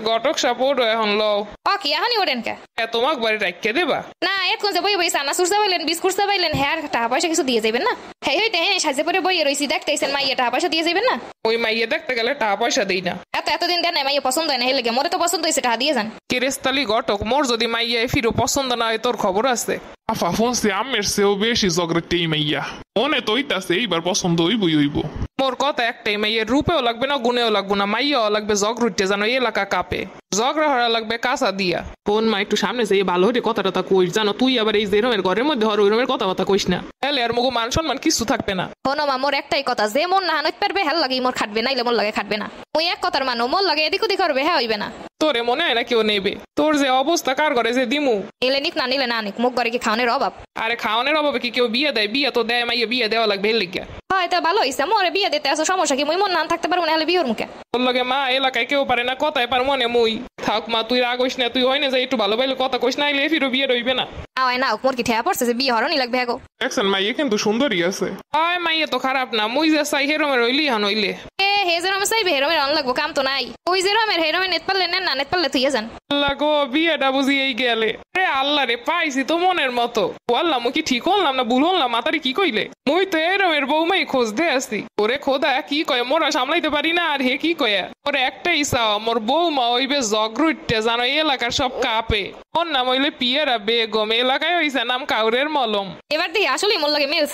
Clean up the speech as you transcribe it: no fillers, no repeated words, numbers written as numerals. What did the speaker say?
ঘটক support এখন লও কি এখনই ওঠেন কে তোমাক বাড়ি রাখিয়ে দেবা না এখন যে বই বই সানা সুরসা পাইলেন বিস্কুট পাইলেন হ্যাঁ টাকা পয়সা কিছু দিয়ে যাবেন না হ্যাঁ হইতে হ্যাঁ সাজে পরে বই রইছি দেখতেছেন মাইয়া টাকা পয়সা দিয়ে যাবেন না ওই মাইয়ে দেখতে গেলে টাকা পয়সা দেই না এতদিন দেন মাইয়া পছন্দ হয় না হেলে মোরে তো পছন্দ হয়েছে টাকা দিয়ে যান কেরেস্তালি ঘটক মোর যদি মাইয়া ফিরো পছন্দ না হয় তোর খবর আছে আফা ফোনসে আমের চেয়েও বেশি জগরেটেই মাইয়া মনে তো হইতাছে এইবার পছন্দ হইবই হইব মোর কথা একটাই মাইয়ের রূপেও লাগবে না গুণেও লাগবে না মাইয়াও লাগবে জগ রুটতে জানো এলাকা কাপে জগরা হরা লাগবে কাঁচা দিয়া কোন মা একটু সামনে যাই ভালো হইতে কথাটা কইস জানো তুই আবার এই যে রুমের ঘরের মধ্যে হর ওই রুমের কথাবার্তা কইস না তাহলে আর মগো মান সম্মান কিছু থাকবে না শোনো মা মোর একটাই কথা যে মন না হানতে পারবে হেল লাগে মোর খাটবে নাইলে মোর লাগে খাটবে না ওই এক কথার মানো মোর লাগে এদিক ওদিক করবে হ্যাঁ হইবে না তোরে মনে হয় না কেউ নেবে তোর যে অবস্থা কার ঘরে যে দিমু এলে নিক না নিলে না নিক মুখ ঘরে কি খাওয়ানোর অভাব আরে খাওয়ানোর অভাবে কি কেউ বিয়ে দেয় বিয়ে তো দেয় মাইয়া বিয়ে দেওয়া লাগবে এর লিগা হয় তা ভালো হইছে মোরে বিয়ে দিতে আসো সমস্যা কি মুই মন না থাকতে পারবো না হলে বিয়ের মুখে তোর লগে মা এলাকায় কেউ পারে না কথায় পার মনে মুই থাক মা তুই রাগ হইস না তুই হয় না যে একটু ভালো ভালো কথা কইস না এলে ফিরো বিয়ে রইবে না আয় না মোর কি ঠেয়া পড়ছে যে বিয়ে হরণই লাগবে হ্যাঁ দেখছেন মাইয়া কিন্তু সুন্দরী আছে আয় মাইয়া তো খারাপ না মুই যে চাই হেরমে রইলি হান হইলে হে যে রমে চাইবে হেরমের অন লাগবো কাম তো নাই ওই যে রমের হেরমে নেট পারলে নেন না নেট পারলে তুই যান আল্লাহ গো বিয়েটা বুঝি এই গেলে রে আল্লাহ রে পাইছি তো মনের মতো বললাম কি ঠিক হলাম না ভুল হলাম মাতারি কি কইলে মুই তো এরমের বউমাই খোঁজ দে আসি ওরে খোদা কি কয় মোরা সামলাইতে পারি না আর হে কি কয়া ওরে একটাই চাও মোর বউমা হইবে জগরুটে জানো এলাকার সব কাপে ওর নাম হইলে পিয়েরা বেগম এলাকায় হইছে নাম কাউরের মলম এবার দেখি আসলে মোর লাগে মেল